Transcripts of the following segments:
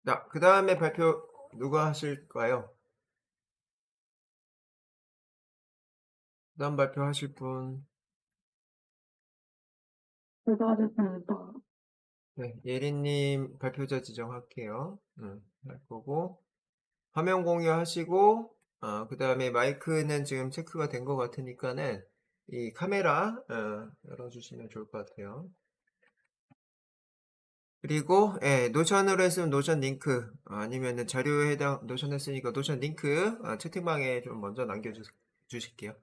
자, 그다음에 발표 누가 하실까요? 그다음 발표하실 분. 수고하셨습니다. 네, 예린님 발표자 지정할게요. 할 거고 화면 공유하시고 그다음에 마이크는 지금 체크가 된 것 같으니까는 이 카메라 열어주시면 좋을 것 같아요. 그리고 노션으로 했으면 노션 링크 아니면은 자료에 해당 노션 했으니까 노션 링크 채팅방에 좀 먼저 남겨주실게요.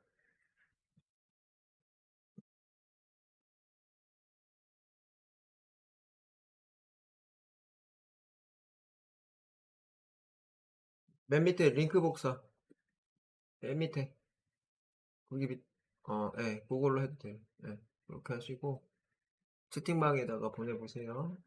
맨 밑에 링크 복사 맨 밑에 거기 그걸로 해도 돼요. 그렇게 하시고 채팅방에다가 보내보세요.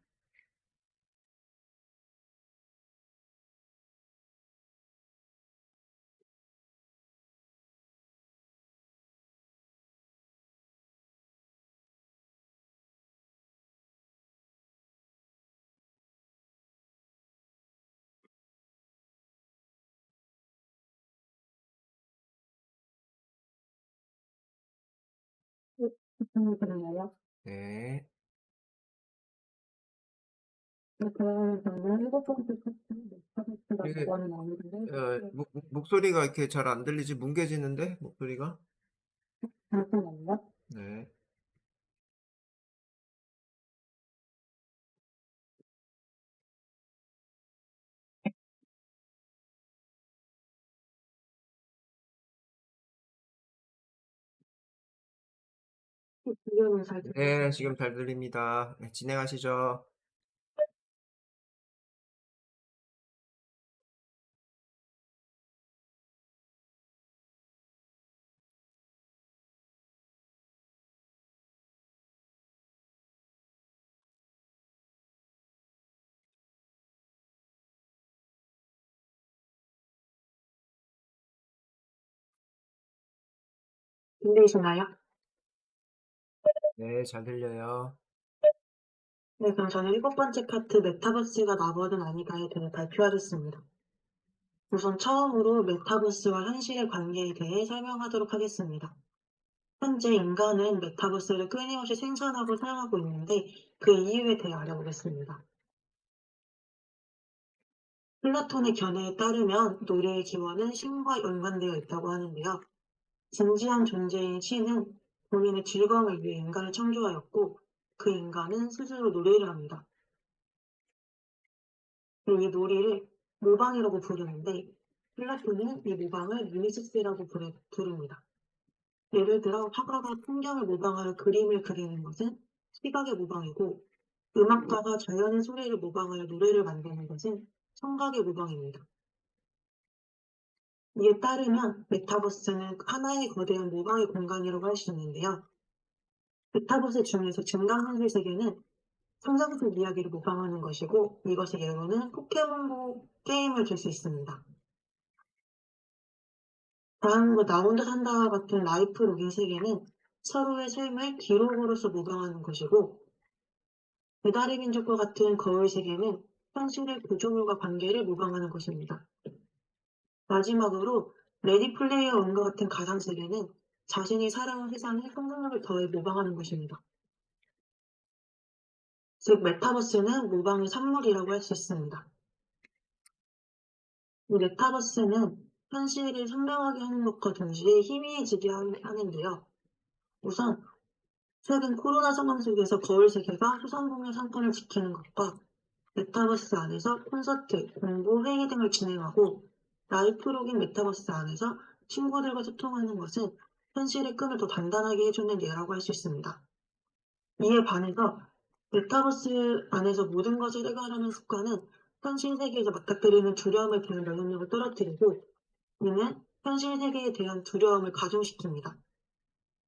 말씀드리나요? 네. 네, 그러면 저는 일곱 번째 파트 팟캐스트가 이게 저번에 나오는데 목소리가 이렇게 잘 안 들리지 뭉개지는데 목소리가. 잠시만요. 네. 지금은 잘 네, 들리시나요? 지금 잘 들립니다. 네, 진행하시죠. 들리시나요? 네, 잘 들려요. 네, 그럼 저는 일곱 번째 파트 메타버스가 나버든 아니다에 대해 발표하겠습니다. 우선 처음으로 메타버스와 현실의 관계에 대해 설명하도록 하겠습니다. 현재 인간은 메타버스를 끊임없이 생산하고 사용하고 있는데 그 이유에 대해 알아보겠습니다. 플라톤의 견해에 따르면 놀이의 기원은 신과 연관되어 있다고 하는데요. 진지한 존재인 신은 본인의 즐거움을 위해 인간을 창조하였고 그 인간은 스스로 놀이를 합니다. 이 놀이를 모방이라고 부르는데 플라톤은 이 모방을 미미식스라고 부릅니다. 예를 들어 화가가 풍경을 모방하여 그림을 그리는 것은 시각의 모방이고 음악가가 자연의 소리를 모방하여 노래를 만드는 것은 청각의 모방입니다. 이에 따르면 메타버스는 하나의 거대한 모방의 공간이라고 할 수 있는데요. 메타버스 중에서 증강현실 세계는 상상 속 이야기를 모방하는 것이고 이것의 예로는 포켓몬고 게임을 들 수 있습니다. 다음으로 나 혼자 산다와 같은 라이프 로깅 세계는 서로의 삶을 기록으로서 모방하는 것이고 배달의 민족과 같은 거울 세계는 현실의 구조물과 관계를 모방하는 것입니다. 마지막으로 레디 플레이어 원과 같은 가상 세계는 자신이 살아온 세상의 상상력을 더해 모방하는 것입니다. 즉 메타버스는 모방의 산물이라고 할 수 있습니다. 이 메타버스는 현실을 선명하게 하는 것과 동시에 희미해지게 하는데요. 우선 최근 코로나 상황 속에서 거울 세계가 소상공인 상권을 지키는 것과 메타버스 안에서 콘서트, 공부, 회의 등을 진행하고 라이프 로깅 메타버스 안에서 친구들과 소통하는 것은 현실의 끈을 더 단단하게 해주는 예라고 할 수 있습니다. 이에 반해서 메타버스 안에서 모든 것을 해결하는 습관은 현실 세계에서 맞닥뜨리는 두려움에 대한 면역력을 떨어뜨리고 이는 현실 세계에 대한 두려움을 가중시킵니다.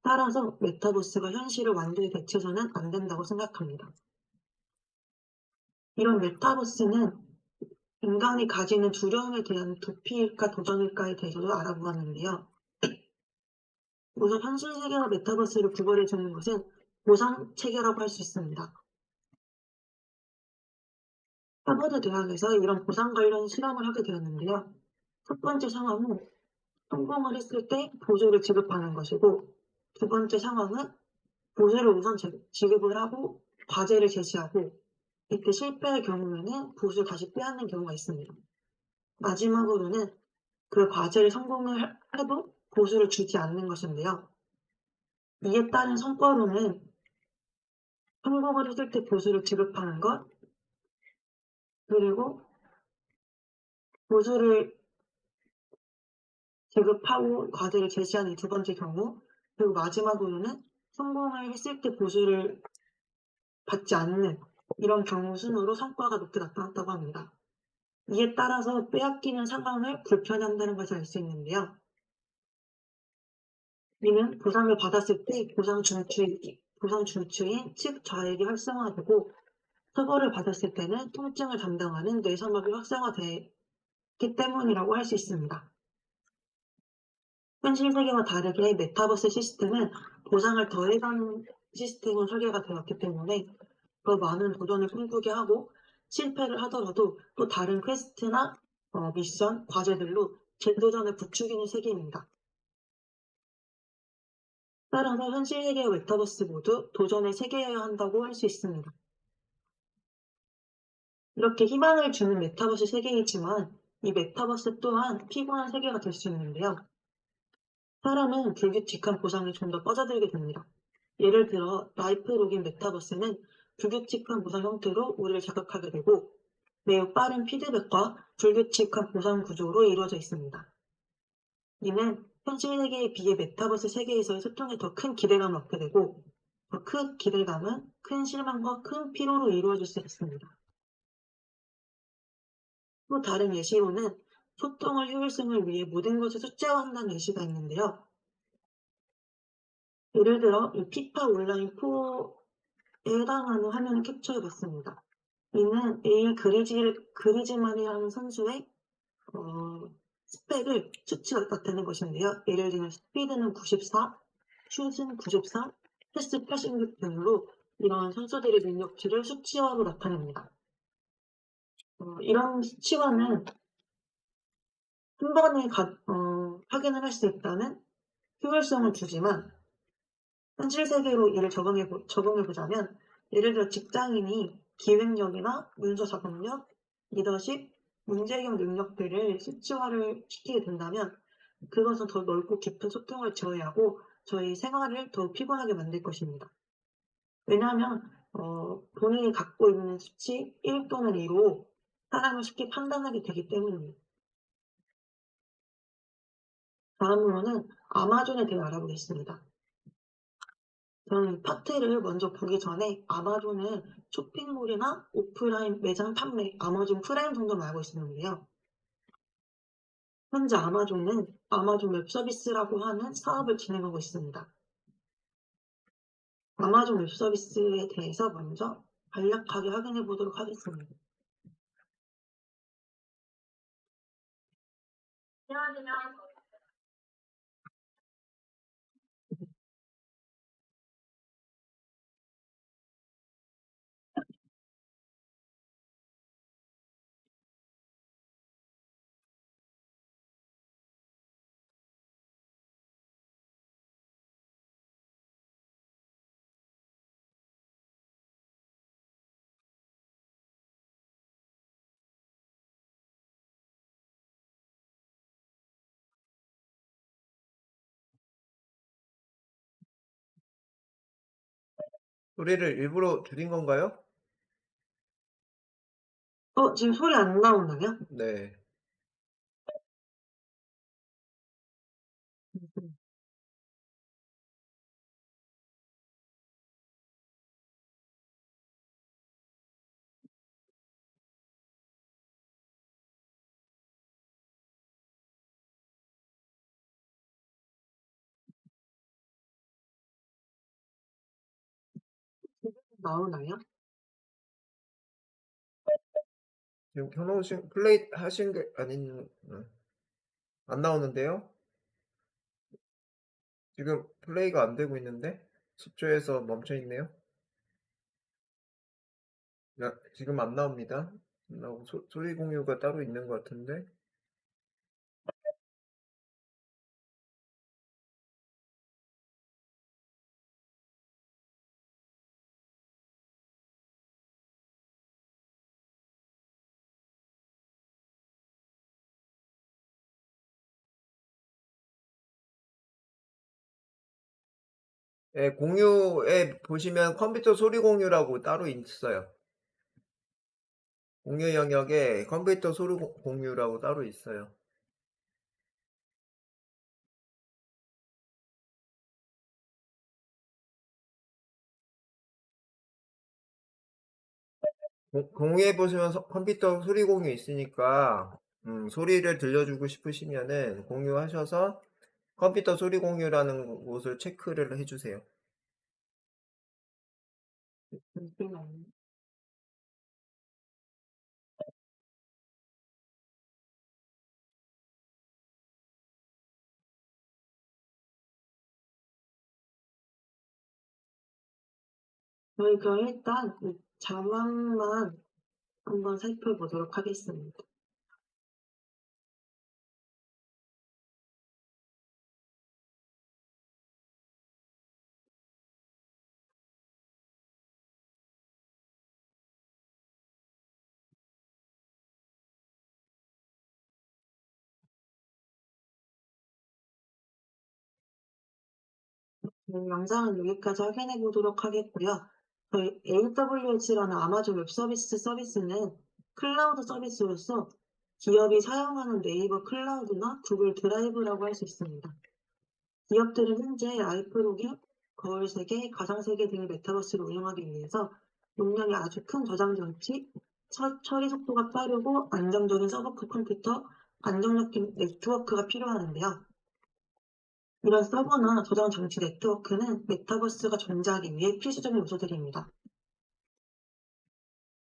따라서 메타버스가 현실을 완전히 대체해서는 안 된다고 생각합니다. 이런 메타버스는 인간이 가지는 두려움에 대한 도피일까 도전일까에 대해서도 알아보았는데요. 우선 현실 세계와 메타버스를 구별해주는 것은 보상 체계라고 할 수 있습니다. 하버드 대학에서 이런 보상 관련 실험을 하게 되었는데요. 첫 번째 상황은 성공을 했을 때 보조를 지급하는 것이고, 두 번째 상황은 보조를 우선 지급을 하고 과제를 제시하고, 이때 실패할 경우에는 보조를 다시 빼앗는 경우가 있습니다. 마지막으로는 그 과제를 해도 보수를 주지 않는 것인데요. 이에 따른 성과로는 성공을 했을 때 보수를 지급하는 것, 그리고 보수를 지급하고 과제를 제시하는 이 두 번째 경우, 그리고 마지막으로는 성공을 했을 때 보수를 받지 않는 이런 경우 순으로 성과가 높게 나타났다고 합니다. 이에 따라서 빼앗기는 상황을 불편해한다는 것을 알 수 있는데요. 이는 보상을 받았을 때 보상 중추인 측 좌액이 활성화되고, 처벌을 받았을 때는 통증을 담당하는 뇌선막이 활성화되기 때문이라고 할 수 있습니다. 현실 세계와 다르게 메타버스 시스템은 보상을 더해가는 시스템으로 설계가 되었기 때문에 더 많은 도전을 꿈꾸게 하고, 실패를 하더라도 또 다른 퀘스트나 미션, 과제들로 재도전을 부추기는 세계입니다. 따라서 현실 세계와 메타버스 모두 도전의 세계여야 한다고 할 수 있습니다. 이렇게 희망을 주는 메타버스 세계이지만 이 메타버스 또한 피곤한 세계가 될 수 있는데요. 사람은 불규칙한 보상에 좀 더 빠져들게 됩니다. 예를 들어 라이프 로긴 메타버스는 불규칙한 보상 형태로 우리를 자극하게 되고, 매우 빠른 피드백과 불규칙한 보상 구조로 이루어져 있습니다. 이는 현실 세계에 비해 메타버스 세계에서의 소통에 더 큰 기대감을 얻게 되고, 더 큰 기대감은 큰 실망과 큰 피로로 이루어질 수 있습니다. 또 다른 예시로는 소통의 효율성을 위해 모든 것을 숫자화한다는 예시가 있는데요. 예를 들어 이 피파 온라인 4에 해당하는 화면을 캡처해 봤습니다. 이는 그리즈만이라는 선수의 스펙을 수치로 나타낸 것인데요. 예를 들면 스피드는 94, 슛은 94, 패스 86 등으로 이런 선수들의 능력치를 수치화로 나타냅니다. 이런 수치화는 한 번에 확인을 할 수 있다는 효율성을 주지만, 현실 세계로 이를 적용해보자면, 예를 들어 직장인이 기획력이나 문서 작업력, 리더십, 문제해결 능력들을 수치화를 시키게 된다면 그것은 더 넓고 깊은 소통을 저해하고 저희 생활을 더 피곤하게 만들 것입니다. 왜냐하면 본인이 갖고 있는 수치 1 또는 2로 사람을 쉽게 판단하게 되기 때문입니다. 다음으로는 아마존에 대해 알아보겠습니다. 저는 파트를 먼저 보기 전에 아마존은 쇼핑몰이나 오프라인 매장 판매, 아마존 프라임 정도만 알고 있었는데요. 현재 아마존은 아마존 웹 서비스라고 하는 사업을 진행하고 있습니다. 아마존 웹 서비스에 대해서 먼저 간략하게 확인해 보도록 하겠습니다. 소리를 일부러 줄인 건가요? 지금 소리 안 나오나요? 네. 지금 나오나요? 지금 켜놓으신 플레이 하신 게 아닌 안 나오는데요? 지금 플레이가 안 되고 있는데 10초에서 멈춰 있네요. 지금 안 나옵니다. 소리 공유가 따로 있는 것 같은데? 예, 공유에 보시면 컴퓨터 소리 공유라고 따로 있어요. 공유 영역에 컴퓨터 소리 공유라고 따로 있어요. 공유해 보시면 컴퓨터 소리 공유 있으니까 소리를 들려주고 싶으시면은 공유하셔서 컴퓨터 소리 공유라는 곳을 체크를 해주세요. 잠시만요. 저희가 일단 이 자막만 한번 살펴보도록 하겠습니다. 영상은 여기까지 확인해 보도록 하겠고요. 저희 AWS라는 아마존 웹 서비스는 클라우드 서비스로서 기업이 사용하는 네이버 클라우드나 구글 드라이브라고 할 수 있습니다. 기업들은 현재 아이플로깅, 거울 세계, 가상 세계 등의 메타버스를 운영하기 위해서 용량이 아주 큰 저장 장치, 처리 속도가 빠르고 안정적인 서버 컴퓨터, 안정적인 네트워크가 필요하는데요. 이런 서버나 저장 장치 네트워크는 메타버스가 존재하기 위해 필수적인 요소들입니다.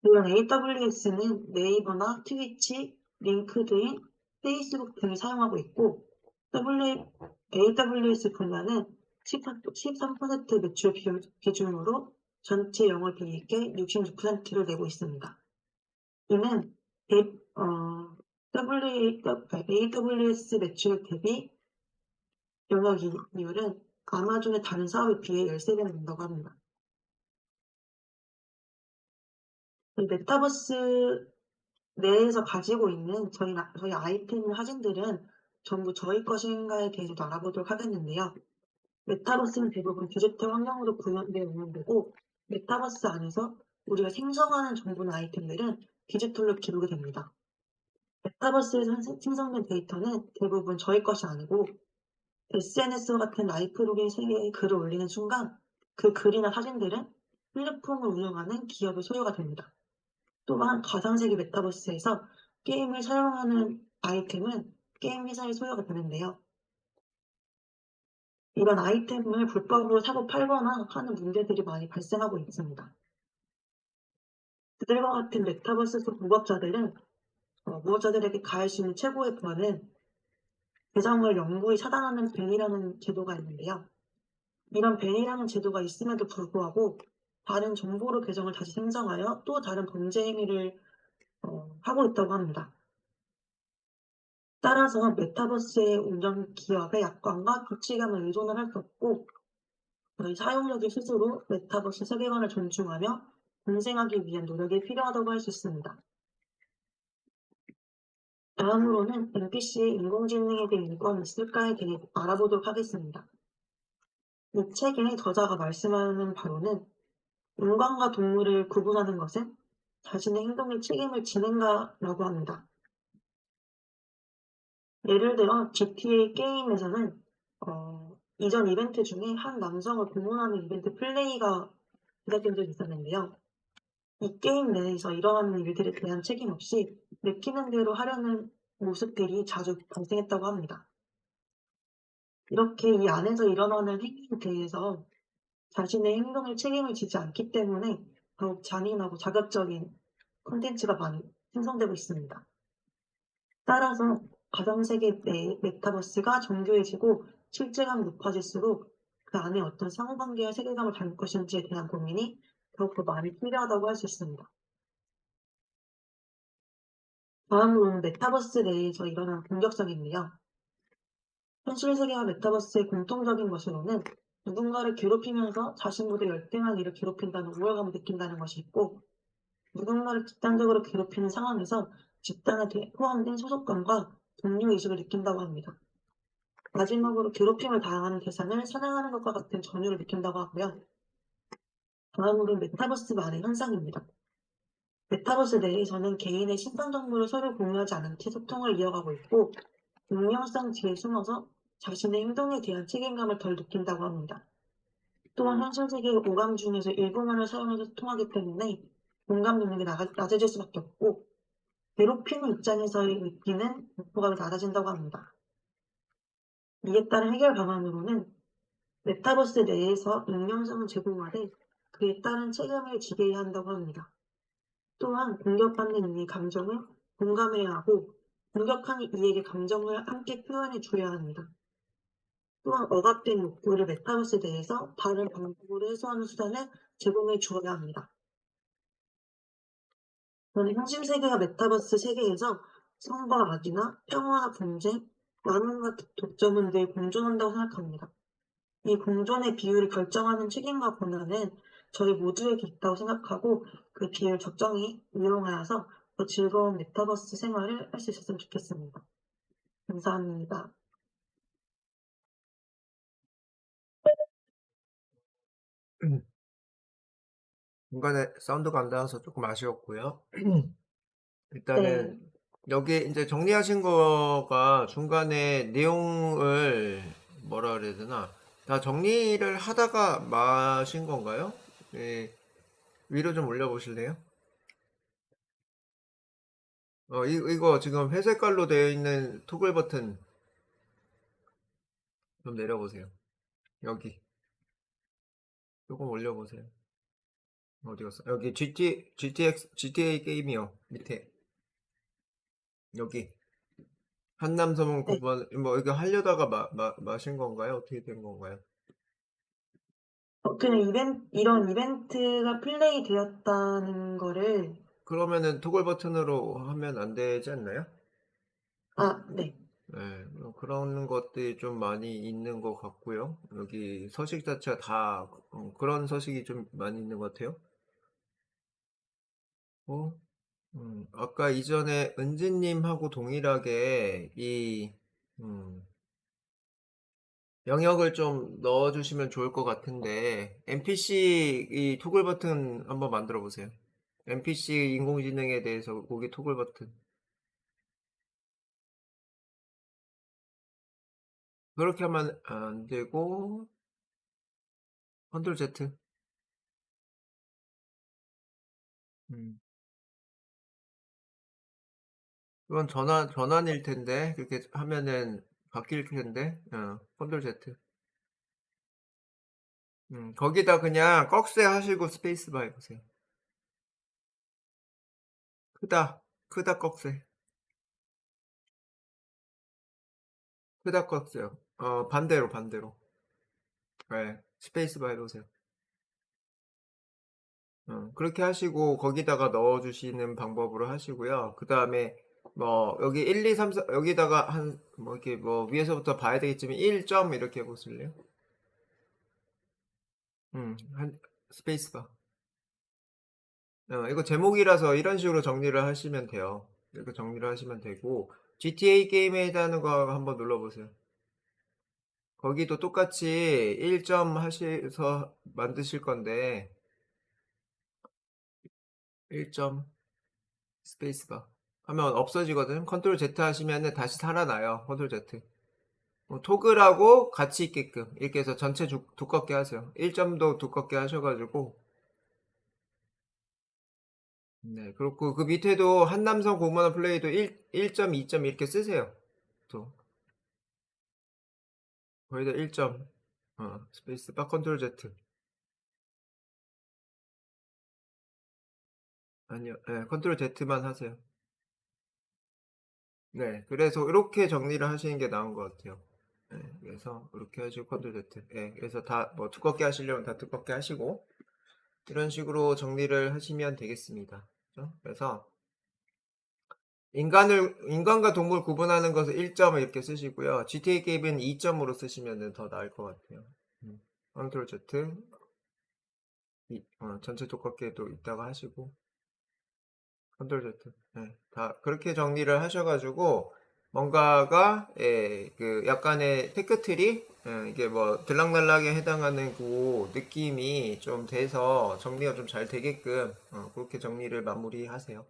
물론 AWS는 네이버나 트위치, 링크드인, 페이스북 등을 사용하고 있고 AWS 분야는 13% 매출 비중으로 전체 영업이익의 66%를 내고 있습니다. 이는 AWS 매출 대비 영업이익률은 아마존의 다른 사업에 비해 13배나 된다고 합니다. 메타버스 내에서 가지고 있는 저희 아이템 사진들은 전부 저희 것인가에 대해서도 알아보도록 하겠는데요. 메타버스는 대부분 디지털 환경으로 구현되어 운영되고 메타버스 안에서 우리가 생성하는 정보나 아이템들은 디지털로 기록이 됩니다. 메타버스에서 생성된 데이터는 대부분 저희 것이 아니고 SNS와 같은 라이프 로깅 세계에 글을 올리는 순간 그 글이나 사진들은 플랫폼을 운영하는 기업의 소유가 됩니다. 또한 가상세계 메타버스에서 게임을 사용하는 아이템은 게임 회사의 소유가 되는데요. 이런 아이템을 불법으로 사고 팔거나 하는 문제들이 많이 발생하고 있습니다. 그들과 같은 메타버스 속 무법자들에게 가할 수 있는 최고의 벌은 계정을 영구히 차단하는 밴이라는 제도가 있는데요. 이런 밴이라는 제도가 있음에도 불구하고 다른 정보로 계정을 다시 생성하여 또 다른 범죄 행위를 하고 있다고 합니다. 따라서 메타버스의 운영 기업의 약관과 규칙에만 의존을 할 수 없고 저희 사용자들 스스로 메타버스 세계관을 존중하며 공생하기 위한 노력이 필요하다고 할 수 있습니다. 다음으로는 NPC의 인공지능에 대한 인권이 있을까에 대해 알아보도록 하겠습니다. 이 책의 저자가 말씀하는 바로는 인간과 동물을 구분하는 것은 자신의 행동에 책임을 지는가라고 합니다. 예를 들어 GTA 게임에서는 이전 이벤트 중에 한 남성을 공문하는 이벤트 플레이가 시작된 적이 있었는데요. 이 게임 내에서 일어나는 일들에 대한 책임 없이 내키는 대로 하려는 모습들이 자주 발생했다고 합니다. 이렇게 이 안에서 일어나는 행위에 대해서 자신의 행동에 책임을 지지 않기 때문에 더욱 잔인하고 자극적인 콘텐츠가 많이 생성되고 있습니다. 따라서 가상세계 내 메타버스가 정교해지고 실제감이 높아질수록 그 안에 어떤 상호관계와 세계관을 담을 것인지에 대한 고민이 더욱더 많이 필요하다고 할 수 있습니다. 다음으로는 메타버스 내에서 일어나는 공격성인데요. 현실 세계와 메타버스의 공통적인 것으로는 누군가를 괴롭히면서 자신보다 열등한 이를 괴롭힌다는 우월감을 느낀다는 것이 있고, 누군가를 집단적으로 괴롭히는 상황에서 집단에 포함된 소속감과 동료의식을 느낀다고 합니다. 마지막으로 괴롭힘을 당하는 대상을 사냥하는 것과 같은 전율을 느낀다고 하고요. 다음으로는 메타버스만의 현상입니다. 메타버스 내에서는 개인의 신상 정보를 서로 공유하지 않은 채 소통을 이어가고 있고, 익명성 뒤에 숨어서 자신의 행동에 대한 책임감을 덜 느낀다고 합니다. 또한 현실 세계의 오감 중에서 일부만을 사용해서 소통하기 때문에 공감 능력이 낮아질 수밖에 없고, 괴롭히는 입장에서의 느끼는 공포감이 낮아진다고 합니다. 이에 따른 해결 방안으로는 메타버스 내에서 익명성을 제공하되 그에 따른 책임을 지게 한다고 합니다. 또한 공격받는 이의 감정을 공감해야 하고, 공격하는 이에게 감정을 함께 표현해 줘야 합니다. 또한 억압된 욕구를 메타버스 내에서 다른 방법으로 해소하는 수단을 제공해 주어야 합니다. 저는 현실 세계와 메타버스 세계에서 성과 악이나 평화와 분쟁, 나눔과 독점은 늘 공존한다고 생각합니다. 이 공존의 비율을 결정하는 책임과 권한은 저희 모두에게 있다고 생각하고, 그 비율 적정히 이용하여서 더 즐거운 메타버스 생활을 할 수 있었으면 좋겠습니다. 감사합니다. 중간에 사운드가 안 닿아서 조금 아쉬웠고요. 일단은 네, 여기 이제 정리하신 거가 중간에 내용을 뭐라 그래야 되나? 다 정리를 하다가 마신 건가요? 네, 위로 좀 올려보실래요? 이거 지금 회색깔로 되어 있는 토글 버튼 좀 내려보세요. 여기 조금 올려보세요. 어디 갔어? 여기 GTA 게임이요. 밑에 여기 한남서문 네. 9번 뭐 이거 하려다가 마신 건가요? 어떻게 된 건가요? 그냥 이런 이벤트가 플레이 되었다는 거를, 그러면은 토글 버튼으로 하면 안 되지 않나요? 네. 네, 그런 것들이 좀 많이 있는 것 같고요. 여기 서식 자체가 다 그런 서식이 좀 많이 있는 것 같아요. 어? 아까 이전에 은지님하고 동일하게 음, 영역을 좀 넣어주시면 좋을 것 같은데, NPC 이 토글 버튼 한번 만들어 보세요. NPC 인공지능에 대해서 거기 토글 버튼. 그렇게 하면 안 되고, 컨트롤 Z. 음, 이건 전환일 텐데, 그렇게 하면은 바뀔 텐데, 컨트롤 Z. 거기다 그냥 꺽쇠 하시고 스페이스바 해보세요. 크다 꺽쇠. 크다 꺽쇠요. 반대로. 네, 스페이스바 해보세요. 그렇게 하시고 거기다가 넣어주시는 방법으로 하시고요. 그 다음에 뭐 여기 1, 2, 3, 4 여기다가 한 뭐 이렇게 뭐 위에서부터 봐야 되겠지만 1점 이렇게 해보실래요? 한 스페이스바. 이거 제목이라서 이런 식으로 정리를 하시면 돼요. 이렇게 정리를 하시면 되고 GTA 게임에 해당하는 거 한번 눌러보세요. 거기도 똑같이 1점 하셔서 만드실 건데 1점 스페이스바 하면 없어지거든. 컨트롤 Z 하시면 다시 살아나요. 컨트롤 Z. 토글하고 같이 있게끔 이렇게 해서 전체 두껍게 하세요. 1점도 두껍게 하셔가지고. 네, 그렇고 그 밑에도 한남성 공무원 플레이도 1점, 2점 이렇게 쓰세요. 또 거기다 1점. 스페이스바 컨트롤 Z. 아니요, 네, 컨트롤 Z만 하세요. 네, 그래서 이렇게 정리를 하시는 게 나은 것 같아요. 네, 그래서 이렇게 하시고 컨트롤 Z. 네, 그래서 다 뭐 두껍게 하시려면 다 두껍게 하시고 이런 식으로 정리를 하시면 되겠습니다. 그죠? 그래서 인간과 동물 구분하는 것을 1점 이렇게 쓰시고요. GTA 게임은 2점으로 쓰시면은 더 나을 것 같아요. 컨트롤 Z. 전체 독학기에도 있다가 하시고. 컨트롤 Z. 네, 다 그렇게 정리를 하셔가지고 뭔가가 그 약간의 테크트리 이게 뭐 들락날락에 해당하는 그 느낌이 좀 돼서 정리가 좀 잘 되게끔 그렇게 정리를 마무리하세요.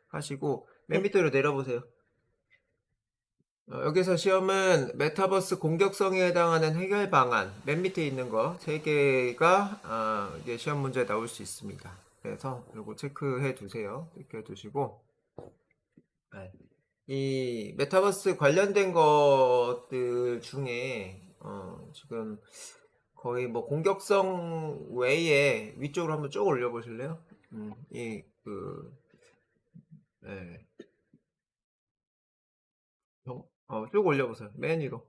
하시고 맨 네. 밑으로 내려보세요. 여기서 시험은 메타버스 공격성에 해당하는 해결 방안 맨 밑에 있는 거 3개가 이게 시험 문제에 나올 수 있습니다. 그래서 이거 체크해 두세요. 체크해 두시고 네. 이 메타버스 관련된 것들 중에 지금 거의 뭐 공격성 외에 위쪽으로 한번 쭉 올려보실래요? 네. 쭉 올려보세요. 맨 위로.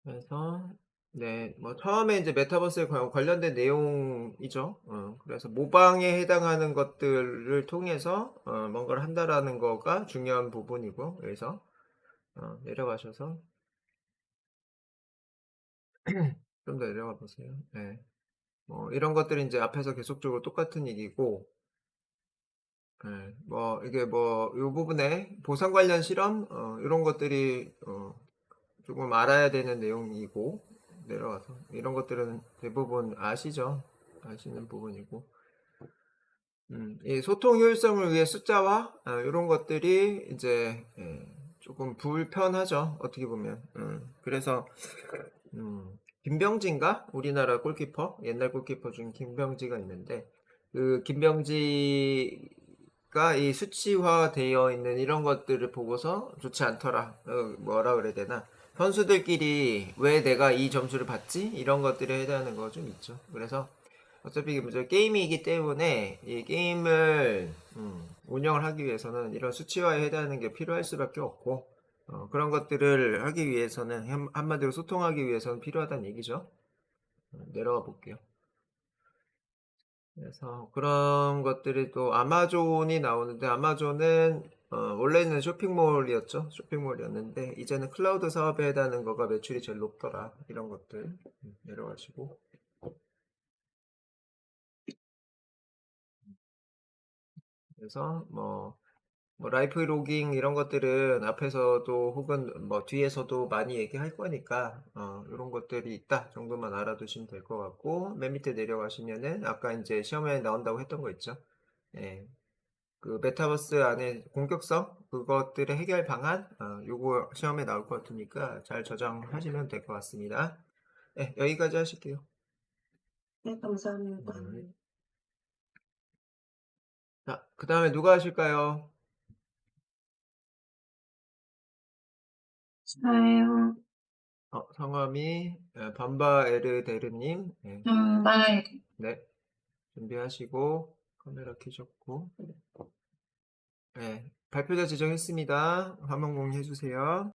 그래서 네, 뭐 처음에 이제 메타버스에 관련된 내용이죠. 그래서 모방에 해당하는 것들을 통해서 뭔가를 한다라는 거가 중요한 부분이고, 그래서 내려가셔서 좀 더 내려가 보세요. 네. 뭐 이런 것들이 이제 앞에서 계속적으로 똑같은 얘기고, 네. 뭐 이게 뭐 이 부분에 보상 관련 실험 이런 것들이 조금 알아야 되는 내용이고 내려와서 이런 것들은 대부분 아시죠? 아시는 부분이고 이 소통 효율성을 위해 숫자화 이런 것들이 이제 조금 불편하죠. 어떻게 보면 그래서 김병지인가? 우리나라 골키퍼 옛날 골키퍼 중 김병지가 있는데 그 김병지가 이 수치화 되어 있는 이런 것들을 보고서 좋지 않더라. 뭐라 그래야 되나? 선수들끼리 왜 내가 이 점수를 받지? 이런 것들에 해당하는 거 좀 있죠. 그래서 어차피 이게 먼저 게임이기 때문에 이 게임을 운영을 하기 위해서는 이런 수치화에 해당하는 게 필요할 수밖에 없고 그런 것들을 하기 위해서는 한마디로 소통하기 위해서는 필요하다는 얘기죠. 내려가 볼게요. 그래서 그런 것들이 또 아마존이 나오는데 아마존은 원래는 쇼핑몰이었죠. 쇼핑몰이었는데 이제는 클라우드 사업에 해당하는 거가 매출이 제일 높더라. 이런 것들 내려가시고 그래서 뭐 라이프 로깅 이런 것들은 앞에서도 혹은 뭐 뒤에서도 많이 얘기할 거니까 이런 것들이 있다 정도만 알아두시면 될 것 같고 맨 밑에 내려가시면은 아까 이제 시험에 나온다고 했던 거 있죠. 예, 그 메타버스 안에 공격성 그것들의 해결 방안 요거 시험에 나올 것 같으니까 잘 저장하시면 될 것 같습니다. 네, 여기까지 하실게요. 네, 감사합니다. 자, 그 다음에 누가 하실까요? 저요. 성함이 밤바 에르데르님. 네, 네. 네, 준비하시고 카메라 켜셨고 네, 발표자 지정했습니다. 화면 공유해 주세요.